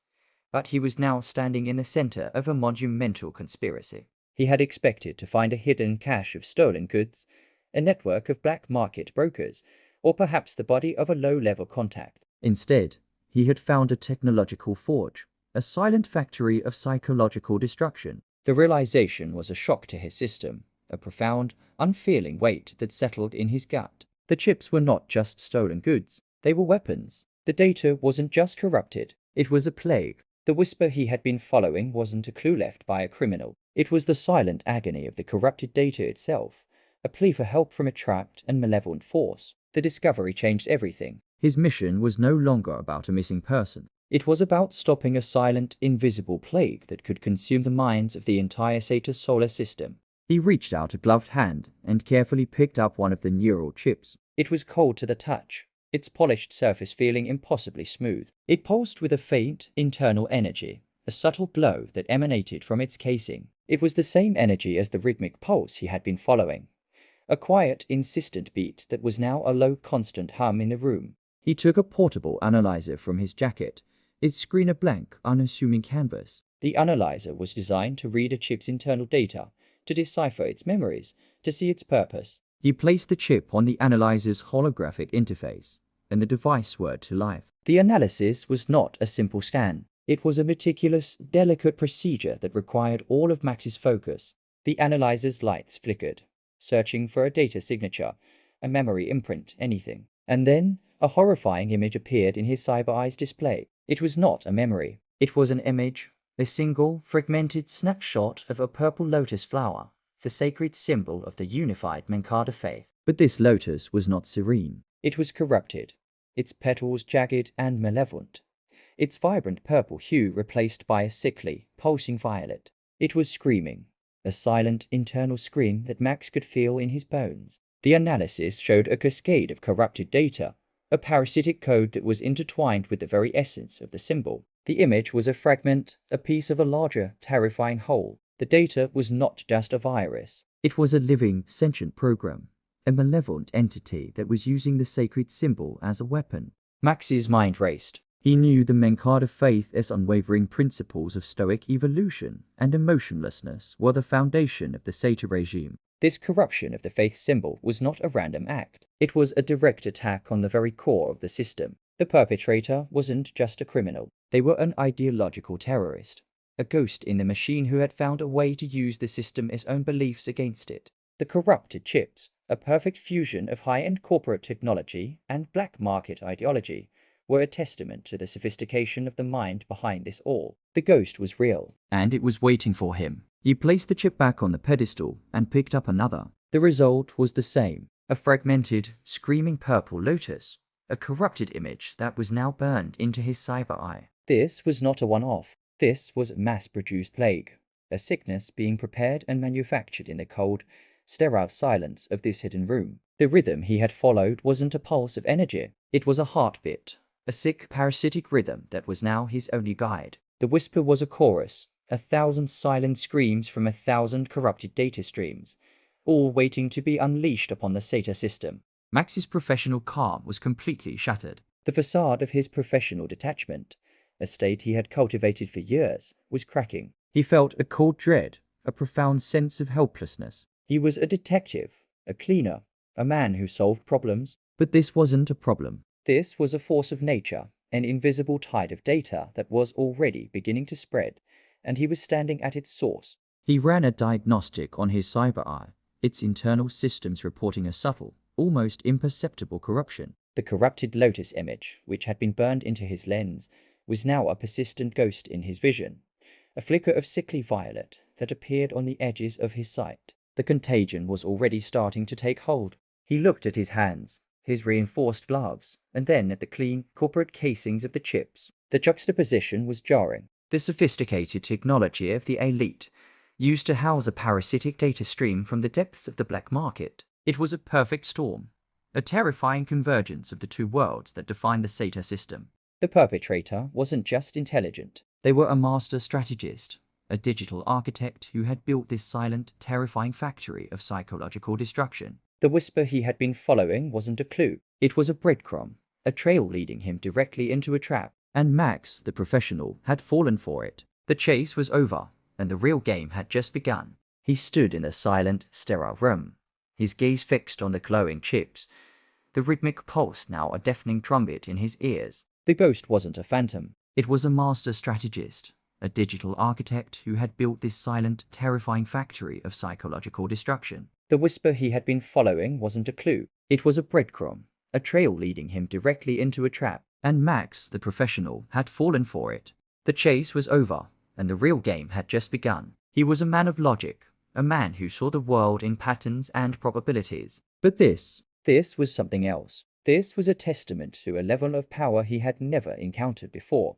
B: but he was now standing in the center of a monumental conspiracy. He had expected to find a hidden cache of stolen goods, a network of black market brokers, or perhaps the body of a low-level contact.
A: Instead, he had found a technological forge, a silent factory of psychological destruction.
B: The realization was a shock to his system, a profound, unfeeling weight that settled in his gut. The chips were not just stolen goods, they were weapons. The data wasn't just corrupted, it was a plague. The whisper he had been following wasn't a clue left by a criminal. It was the silent agony of the corrupted data itself, a plea for help from a trapped and malevolent force. The discovery changed everything.
A: His mission was no longer about a missing person.
B: It was about stopping a silent, invisible plague that could consume the minds of the entire Satar solar system.
A: He reached out a gloved hand and carefully picked up one of the neural chips.
B: It was cold to the touch, its polished surface feeling impossibly smooth. It pulsed with a faint, internal energy, a subtle glow that emanated from its casing. It was the same energy as the rhythmic pulse he had been following, a quiet, insistent beat that was now a low, constant hum in the room.
A: He took a portable analyzer from his jacket, its screen a blank, unassuming canvas.
B: The analyzer was designed to read a chip's internal data, to decipher its memories, to see its purpose.
A: He placed the chip on the analyzer's holographic interface, and the device whirred to life.
B: The analysis was not a simple scan. It was a meticulous, delicate procedure that required all of Max's focus. The analyzer's lights flickered, searching for a data signature, a memory imprint, anything. And then, a horrifying image appeared in his cyber eye's display. It was not a memory. It was an image, a single, fragmented snapshot of a purple lotus flower, the sacred symbol of the unified Mancada faith.
A: But this lotus was not serene.
B: It was corrupted, its petals jagged and malevolent, its vibrant purple hue replaced by a sickly, pulsing violet. It was screaming, a silent, internal scream that Max could feel in his bones. The analysis showed a cascade of corrupted data, a parasitic code that was intertwined with the very essence of the symbol. The image was a fragment, a piece of a larger, terrifying whole. The data was not just a virus.
A: It was a living, sentient program, a malevolent entity that was using the sacred symbol as a weapon.
B: Max's mind raced.
A: He knew the Mancada faith as unwavering principles of stoic evolution and emotionlessness were the foundation of the Satar regime.
B: This corruption of the faith symbol was not a random act. It was a direct attack on the very core of the system. The perpetrator wasn't just a criminal. They were an ideological terrorist, a ghost in the machine who had found a way to use the system its own beliefs against it. The corrupted chips, a perfect fusion of high-end corporate technology and black market ideology, were a testament to the sophistication of the mind behind this all. The ghost was real.
A: And it was waiting for him. He placed the chip back on the pedestal and picked up another.
B: The result was the same.
A: A fragmented, screaming purple lotus. A corrupted image that was now burned into his cyber eye.
B: This was not a one-off. This was mass-produced plague. A sickness being prepared and manufactured in the cold, sterile silence of this hidden room. The rhythm he had followed wasn't a pulse of energy. It was a heartbeat. A sick, parasitic rhythm that was now his only guide. The whisper was a chorus, 1,000 silent screams from 1,000 corrupted data streams, all waiting to be unleashed upon the Satar system.
A: Max's professional calm was completely shattered.
B: The facade of his professional detachment, a state he had cultivated for years, was cracking.
A: He felt a cold dread, a profound sense of helplessness.
B: He was a detective, a cleaner, a man who solved problems.
A: But this wasn't a problem.
B: This was a force of nature, an invisible tide of data that was already beginning to spread, and he was standing at its source.
A: He ran a diagnostic on his cyber eye, its internal systems reporting a subtle, almost imperceptible corruption.
B: The corrupted lotus image, which had been burned into his lens, was now a persistent ghost in his vision, a flicker of sickly violet that appeared on the edges of his sight. The contagion was already starting to take hold. He looked at his hands, his reinforced gloves, and then at the clean, corporate casings of the chips. The juxtaposition was jarring.
A: The sophisticated technology of the elite, used to house a parasitic data stream from the depths of the black market. It was a perfect storm, a terrifying convergence of the two worlds that defined the Satar system.
B: The perpetrator wasn't just intelligent.
A: They were a master strategist, a digital architect who had built this silent, terrifying factory of psychological destruction.
B: The whisper he had been following wasn't a clue. It was a breadcrumb, a trail leading him directly into a trap.
A: And Max, the professional, had fallen for it. The chase was over, and the real game had just begun. He stood in the silent, sterile room, his gaze fixed on the glowing chips, the rhythmic pulse now a deafening trumpet in his ears.
B: The ghost wasn't a phantom.
A: It was a master strategist, a digital architect who had built this silent, terrifying factory of psychological destruction.
B: The whisper he had been following wasn't a clue. It was a breadcrumb, a trail leading him directly into a trap.
A: And Max, the professional, had fallen for it. The chase was over, and the real game had just begun. He was a man of logic, a man who saw the world in patterns and probabilities. But this
B: was something else. This was a testament to a level of power he had never encountered before.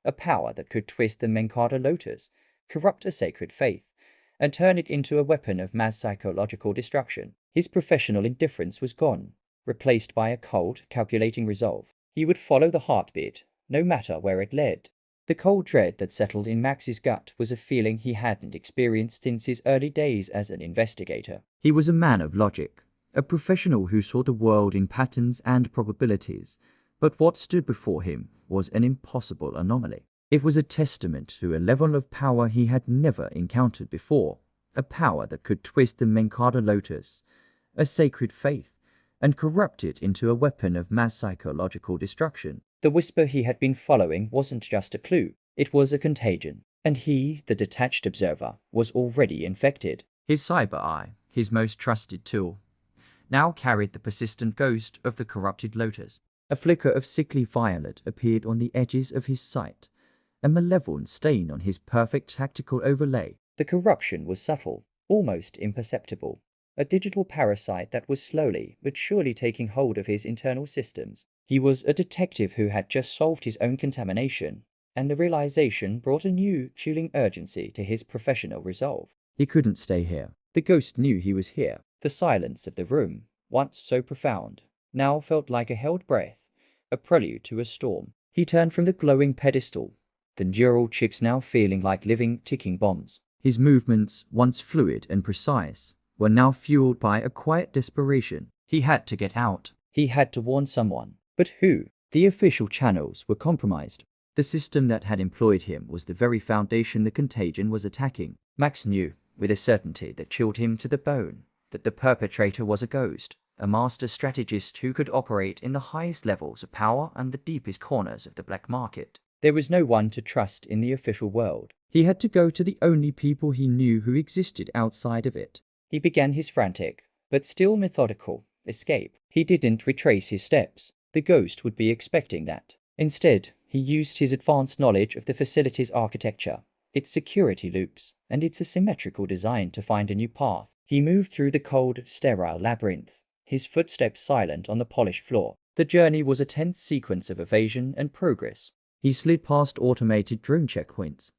B: A power that could twist the Mancada lotus, corrupt a sacred faith, and turn it into a weapon of mass psychological destruction. His professional indifference was gone, replaced by a cold, calculating resolve. He would follow the heartbeat, no matter where it led. The cold dread that settled in Max's gut was a feeling he hadn't experienced since his early days as an investigator.
A: He was a man of logic, a professional who saw the world in patterns and probabilities, but what stood before him was an impossible anomaly. It was a testament to a level of power he had never encountered before, a power that could twist the Mancada lotus, a sacred faith, and corrupt it into a weapon of mass psychological destruction.
B: The whisper he had been following wasn't just a clue, it was a contagion, and he, the detached observer, was already infected.
A: His cyber eye, his most trusted tool, now carried the persistent ghost of the corrupted lotus. A flicker of sickly violet appeared on the edges of his sight, a malevolent stain on his perfect tactical overlay.
B: The corruption was subtle, almost imperceptible. A digital parasite that was slowly but surely taking hold of his internal systems. He was a detective who had just solved his own contamination, and the realization brought a new, chilling urgency to his professional resolve.
A: He couldn't stay here.
B: The ghost knew he was here. The silence of the room, once so profound, now felt like a held breath, a prelude to a storm. He turned from the glowing pedestal, the neural chips now feeling like living, ticking bombs.
A: His movements, once fluid and precise, were now fueled by a quiet desperation. He had to get out.
B: He had to warn someone. But who?
A: The official channels were compromised. The system that had employed him was the very foundation the contagion was attacking.
B: Max knew, with a certainty that chilled him to the bone,
A: that the perpetrator was a ghost, a master strategist who could operate in the highest levels of power and the deepest corners of the black market.
B: There was no one to trust in the official world.
A: He had to go to the only people he knew who existed outside of it.
B: He began his frantic, but still methodical, escape. He didn't retrace his steps. The ghost would be expecting that. Instead, he used his advanced knowledge of the facility's architecture, its security loops, and its asymmetrical design to find a new path. He moved through the cold, sterile labyrinth, his footsteps silent on the polished floor. The journey was a tense sequence of evasion and progress.
A: He slid past automated drone checkpoints,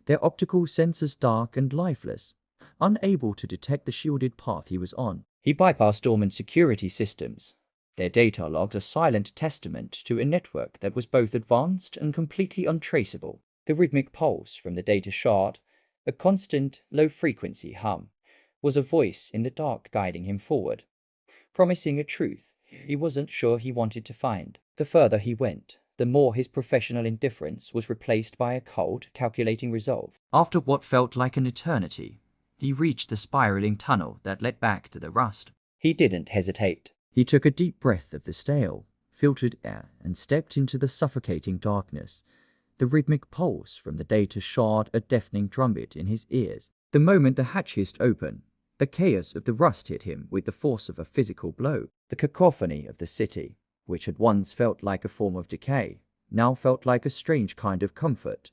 A: their optical sensors dark and lifeless, unable to detect the shielded path he was on.
B: He bypassed dormant security systems, their data logs a silent testament to a network that was both advanced and completely untraceable. The rhythmic pulse from the data shard, a constant, low-frequency hum, was a voice in the dark guiding him forward, promising a truth he wasn't sure he wanted to find. The further he went, the more his professional indifference was replaced by a cold, calculating resolve.
A: After what felt like an eternity, he reached the spiraling tunnel that led back to the rust.
B: He didn't hesitate.
A: He took a deep breath of the stale, filtered air and stepped into the suffocating darkness, the rhythmic pulse from the data shard a deafening drumbeat in his ears. The moment the hatch hissed open, the chaos of the rust hit him with the force of a physical blow. The cacophony of the city, which had once felt like a form of decay, now felt like a strange kind of comfort,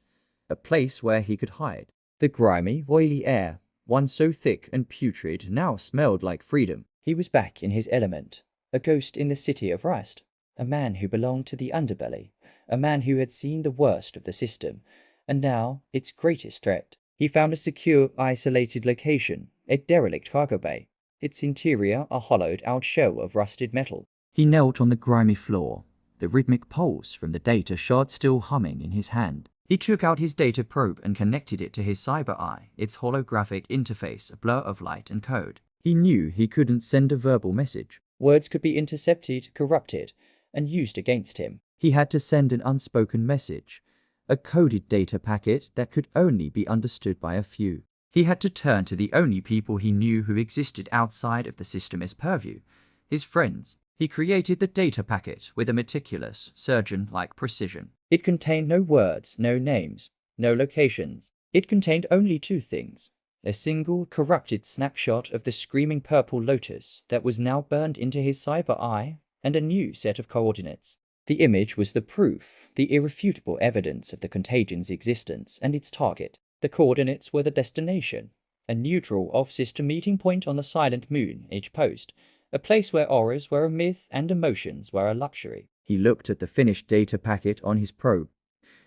A: a place where he could hide. The grimy, oily air, once so thick and putrid, now smelled like freedom.
B: He was back in his element, a ghost in the city of rust, a man who belonged to the underbelly, a man who had seen the worst of the system, and now its greatest threat. He found a secure, isolated location, a derelict cargo bay, its interior a hollowed-out shell of rusted metal.
A: He knelt on the grimy floor, the rhythmic pulse from the data shard still humming in his hand. He took out his data probe and connected it to his cyber eye, its holographic interface a blur of light and code. He knew he couldn't send a verbal message.
B: Words could be intercepted, corrupted, and used against him.
A: He had to send an unspoken message, a coded data packet that could only be understood by a few. He had to turn to the only people he knew who existed outside of the system's purview, his friends. He created the data packet with a meticulous, surgeon-like precision.
B: It contained no words, no names, no locations. It contained only two things: a single, corrupted snapshot of the screaming purple lotus that was now burned into his cyber eye, and a new set of coordinates. The image was the proof, the irrefutable evidence of the contagion's existence and its target. The coordinates were the destination, a neutral off-system meeting point on the silent moon, each post, a place where auras were a myth and emotions were a luxury.
A: He looked at the finished data packet on his probe,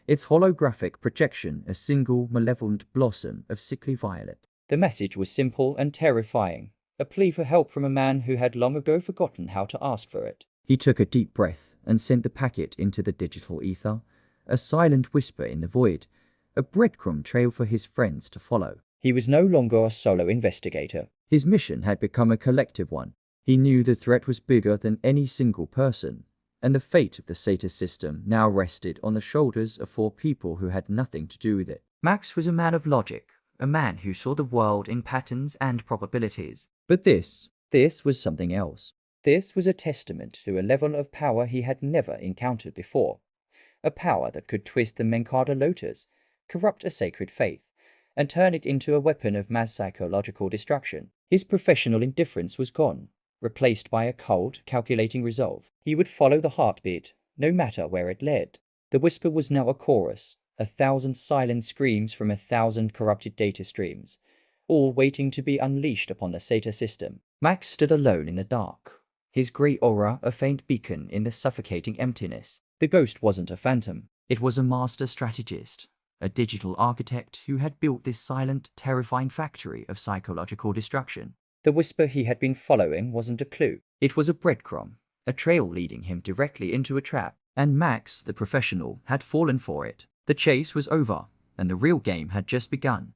A: its holographic projection a single malevolent blossom of sickly violet.
B: The message was simple and terrifying, a plea for help from a man who had long ago forgotten how to ask for it.
A: He took a deep breath and sent the packet into the digital ether, a silent whisper in the void, a breadcrumb trail for his friends to follow.
B: He was no longer a solo investigator.
A: His mission had become a collective one. He knew the threat was bigger than any single person, and the fate of the Satar system now rested on the shoulders of 4 people who had nothing to do with it. Max was a man of logic, a man who saw the world in patterns and probabilities. But this was something else.
B: This was a testament to a level of power he had never encountered before, a power that could twist the Mancada lotus, corrupt a sacred faith, and turn it into a weapon of mass psychological destruction. His professional indifference was gone, replaced by a cold, calculating resolve. He would follow the heartbeat, no matter where it led. The whisper was now a chorus, 1,000 silent screams from 1,000 corrupted data streams, all waiting to be unleashed upon the Satar system.
A: Max stood alone in the dark, his grey aura a faint beacon in the suffocating emptiness.
B: The ghost wasn't a phantom.
A: It was a master strategist, a digital architect who had built this silent, terrifying factory of psychological destruction.
B: The whisper he had been following wasn't a clue.
A: It was a breadcrumb, a trail leading him directly into a trap, and Max, the professional, had fallen for it. The chase was over, and the real game had just begun.